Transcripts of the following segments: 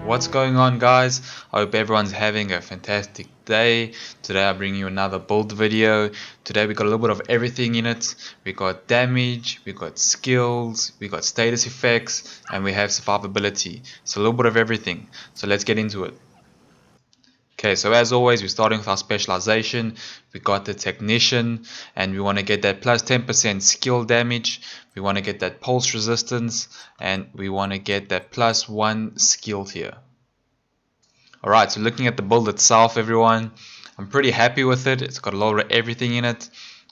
What's going on, guys? I hope everyone's having a fantastic day. Today I bring you another build video. Today we got a little bit of everything in it. We got damage, we got skills, we got status effects, and we have survivability. So a little bit of everything. So let's get into it. Okay, so as always, we're starting with our specialization. We got the technician, and we want to get that plus 10% skill damage. We want to get that pulse resistance, and we want to get that plus 1 skill here. Alright, so looking at the build itself, everyone, I'm pretty happy with it. It's got a lot of everything in it.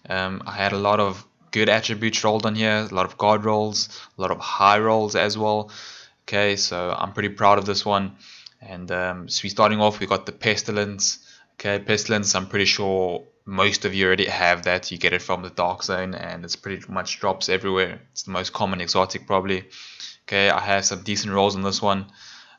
I had a lot of good attributes rolled on here, a lot of guard rolls, a lot of high rolls as well. Okay, so I'm pretty proud of this one. And so we're starting off, we got the pestilence. Okay, pestilence, I'm pretty sure most of you already have that. You get it from the dark zone, and it's pretty much drops everywhere. It's the most common exotic probably. Okay, I have some decent rolls on this one.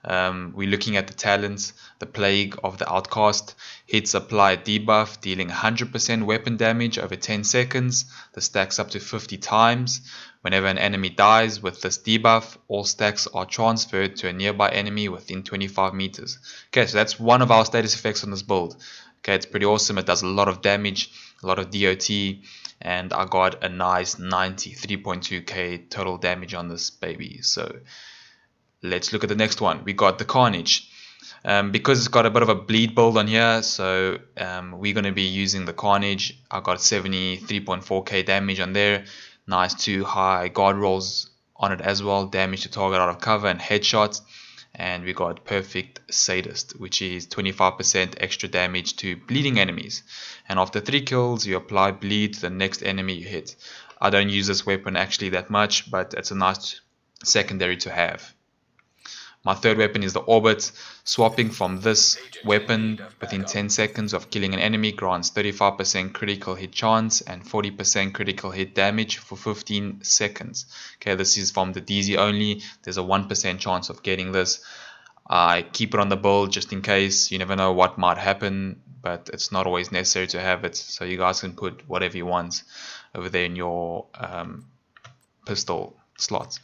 We're looking at the talents. The Plague of the Outcast. Hits apply debuff, dealing 100% weapon damage over 10 seconds. This stacks up to 50 times. Whenever an enemy dies with this debuff, all stacks are transferred to a nearby enemy within 25 meters. Okay, so that's one of our status effects on this build. Okay, it's pretty awesome. It does a lot of damage, a lot of DOT, and I got a nice 93.2k total damage on this baby. So let's look at the next one. We got the Carnage. Because it's got a bit of a bleed build on here, so we're going to be using the Carnage. I got 73.4k damage on there. Nice 2 high guard rolls on it as well. Damage to target out of cover and headshots. And we got Perfect Sadist, which is 25% extra damage to bleeding enemies. And after 3 kills, you apply bleed to the next enemy you hit. I don't use this weapon actually that much, but it's a nice secondary to have. My third weapon is the Orbit. Swapping from this weapon within 10 seconds of killing an enemy grants 35% critical hit chance and 40% critical hit damage for 15 seconds. Okay, this is from the DZ only. There's a 1% chance of getting this. I keep it on the build just in case. You never know what might happen, but it's not always necessary to have it. So you guys can put whatever you want over there in your pistol slots.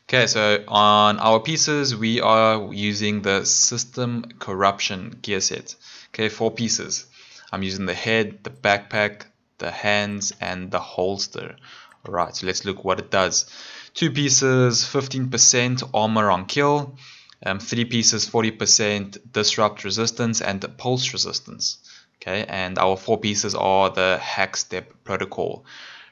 Okay, so on our pieces, we are using the System Corruption gear set. Okay, 4 pieces. I'm using the head, the backpack, the hands, and the holster. Alright, so let's look what it does. 2 pieces, 15% armor on kill. 3 pieces, 40% disrupt resistance and pulse resistance. Okay, and our 4 pieces are the hack step protocol.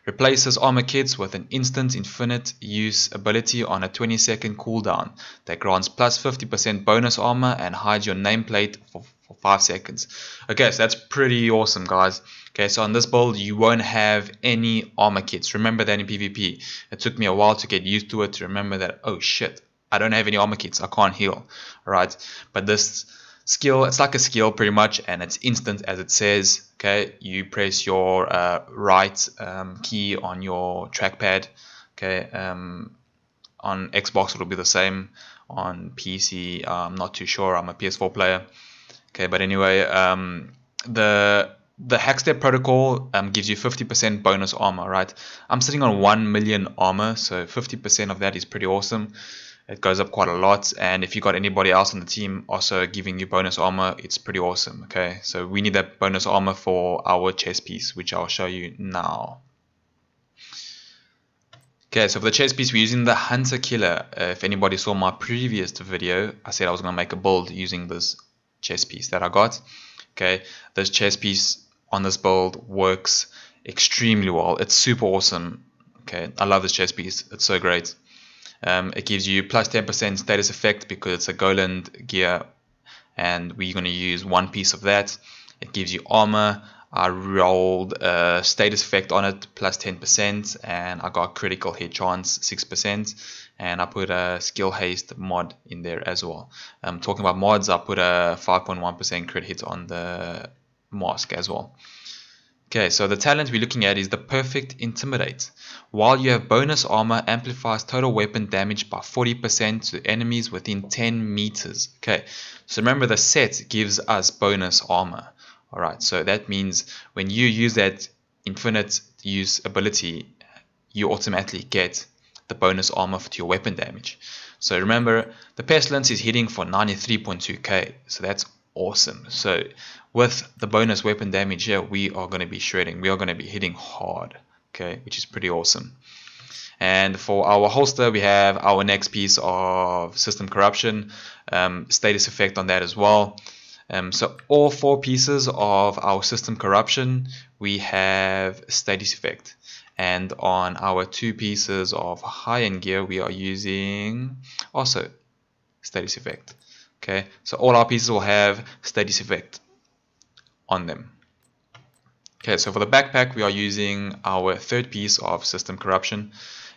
Replaces armor kits with an instant infinite use ability on a 20-second cooldown that grants plus 50% bonus armor and hides your nameplate for 5 seconds. Okay, so that's pretty awesome, guys. Okay, so on this build, you won't have any armor kits. Remember that in PvP. It took me a while to get used to it, to remember that, oh shit, I don't have any armor kits. I can't heal. Alright, but this skill, it's like a skill pretty much, and it's instant as it says. Okay, you press your right key on your trackpad. Okay, on Xbox it'll be the same. On PC, I'm not too sure. I'm a PS4 player. Okay, but anyway, the Hackstep protocol gives you 50% bonus armor. Right, I'm sitting on 1 million armor, so 50% of that is pretty awesome. It goes up quite a lot, and if you got anybody else on the team also giving you bonus armor, it's pretty awesome. Okay, so we need that bonus armor for our chest piece, which I'll show you now. Okay, so for the chest piece, we're using the Hunter Killer. If anybody saw my previous video, I said I was going to make a build using this chest piece that I got. Okay, this chest piece on this build works extremely well. It's super awesome. Okay, I love this chest piece. It's so great. It gives you plus 10% status effect because it's a Goland gear, and we're going to use 1 piece of that. It gives you armor. I rolled a status effect on it plus 10%, and I got critical hit chance 6%, and I put a skill haste mod in there as well. Talking about mods, I put a 5.1% crit hit on the mask as well. Okay, so the talent we're looking at is the Perfect Intimidate. While you have bonus armor, amplifies total weapon damage by 40% to enemies within 10 meters. Okay, so remember the set gives us bonus armor. Alright, so that means when you use that infinite use ability, you automatically get the bonus armor to your weapon damage. So remember, the pestilence is hitting for 93.2k, so that's awesome. So with the bonus weapon damage here, we are going to be shredding. We are going to be hitting hard, okay, which is pretty awesome. And for our holster, we have our next piece of system corruption, status effect on that as well. So all 4 pieces of our system corruption, we have status effect. And on our 2 pieces of high-end gear, we are using also status effect. Okay, so all our pieces will have status effect on them. Okay, so for the backpack, we are using our 3rd piece of system corruption.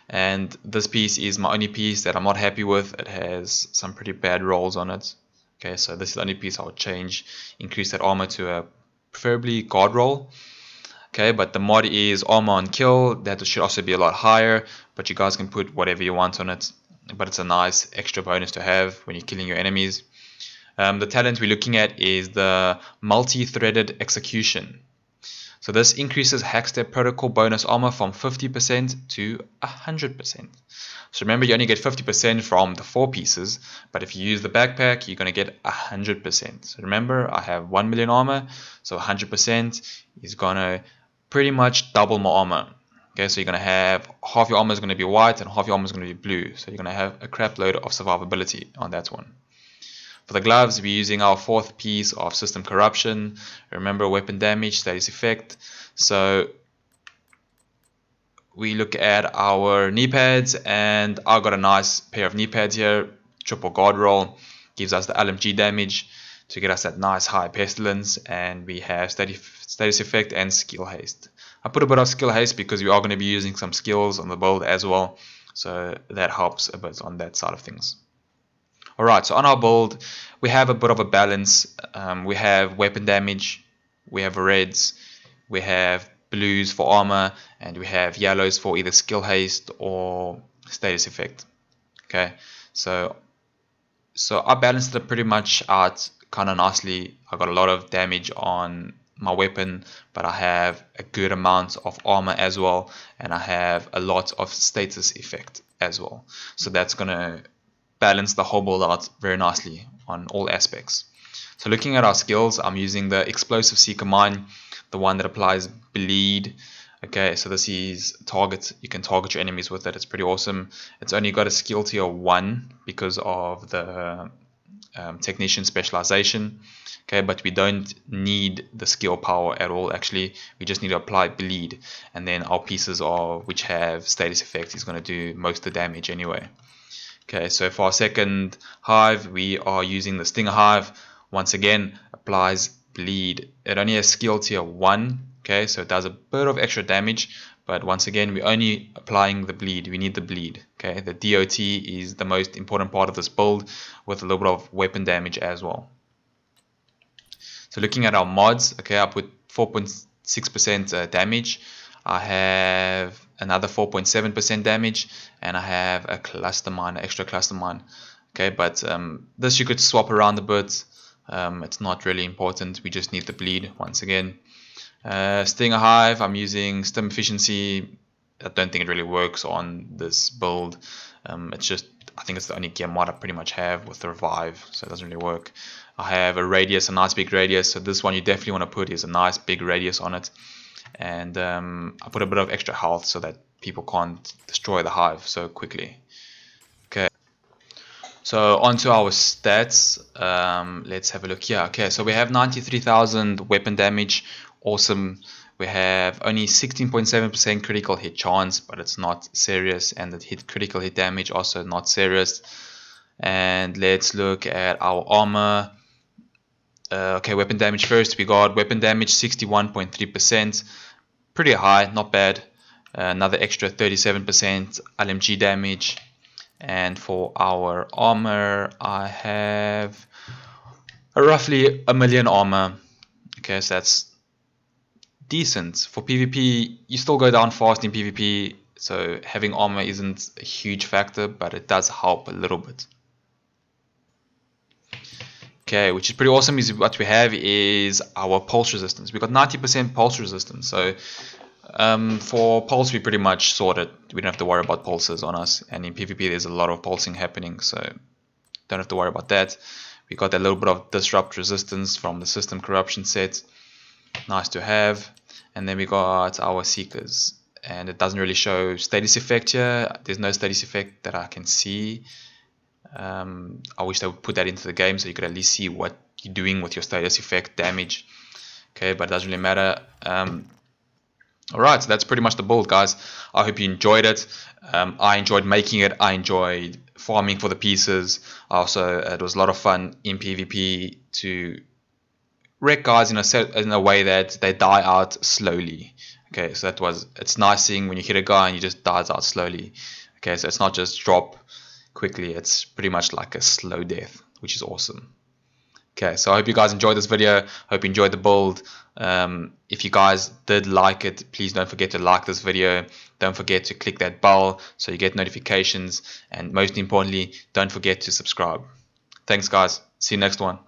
And this piece is my only piece that I'm not happy with. It has some pretty bad rolls on it. Okay, so this is the only piece I would change. Increase that armor to a preferably guard roll. Okay, but the mod is armor on kill. That should also be a lot higher, but you guys can put whatever you want on it. But it's a nice extra bonus to have when you're killing your enemies. The talent we're looking at is the multi-threaded execution. So this increases Hackstep Protocol bonus armor from 50% to 100%. So remember, you only get 50% from the 4 pieces, but if you use the backpack, you're going to get 100%. So remember, I have 1 million armor, so 100% is going to pretty much double my armor. Okay, so you're going to have half your armor is going to be white and half your armor is going to be blue. So you're going to have a crap load of survivability on that one. For the gloves, we're using our 4th piece of system corruption. Remember, weapon damage, status effect. So we look at our knee pads, and I've got a nice pair of knee pads here. Triple guard roll gives us the LMG damage to get us that nice high pestilence, and we have status effect and skill haste. I put a bit of skill haste because we are going to be using some skills on the build as well, so that helps a bit on that side of things. Alright, so on our build, we have a bit of a balance. We have weapon damage, we have reds, we have blues for armor, and we have yellows for either skill haste or status effect. Okay, so I balanced it pretty much out kind of nicely. I got a lot of damage on my weapon, but I have a good amount of armor as well, and I have a lot of status effect as well. So that's gonna balance the whole build out very nicely on all aspects. So looking at our skills, I'm using the Explosive Seeker Mine, the one that applies bleed. Okay, so this is target. You can target your enemies with it. It's pretty awesome. It's only got a skill tier 1 because of the technician specialization. Okay, but we don't need the skill power at all. Actually, we just need to apply bleed, and then our pieces which have status effect is going to do most of the damage anyway. Okay, so for our second hive, we are using the Stinger Hive. Once again, applies bleed. It only has skill tier 1, okay, so it does a bit of extra damage, but once again, we're only applying the bleed. We need the bleed, okay. The DOT is the most important part of this build, with a little bit of weapon damage as well. So looking at our mods, okay, I put 4.6% damage. I have another 4.7% damage, and I have a cluster mine, an extra cluster mine. Okay, but this you could swap around a bit. It's not really important. We just need the bleed once again. Stinger Hive, I'm using stim efficiency. I don't think it really works on this build. It's just, I think it's the only gear mod I pretty much have with the revive, so it doesn't really work. I have a radius, a nice big radius, so this one you definitely want to put is a nice big radius on it. And I put a bit of extra health so that people can't destroy the hive so quickly. Okay, so onto our stats. Let's have a look here. Okay, so we have 93,000 weapon damage. Awesome. We have only 16.7% critical hit chance, but it's not serious, and the critical hit damage also not serious. And let's look at our armor. Okay, weapon damage first. We got weapon damage 61.3%, pretty high, not bad. Another extra 37% LMG damage. And for our armor, I have roughly a million armor. Okay, so that's decent. For PvP, you still go down fast in PvP, so having armor isn't a huge factor, but it does help a little bit. Okay, which is pretty awesome. Is what we have is our pulse resistance. We got 90% pulse resistance, so For pulse, we pretty much sorted. We don't have to worry about pulses on us, and in PvP there's a lot of pulsing happening, so don't have to worry about that. We got a little bit of disrupt resistance from the system corruption set, nice to have. And then we got our seekers, and it doesn't really show status effect here. There's no status effect that I can see. I wish they would put that into the game so you could at least see what you're doing with your status effect damage. Okay, but it doesn't really matter. Alright, so that's pretty much the build, guys. I hope you enjoyed it. I enjoyed making it. I enjoyed farming for the pieces. Also, it was a lot of fun in PvP to wreck guys in a way that they die out slowly. Okay, so it's nice seeing when you hit a guy and he just dies out slowly. Okay, so it's not just drop quickly. It's pretty much like a slow death, which is awesome. Okay, so I hope you guys enjoyed this video. Hope you enjoyed the build. If you guys did like it, please don't forget to like this video. Don't forget to click that bell so you get notifications. And most importantly, don't forget to subscribe. Thanks, guys. See you next one.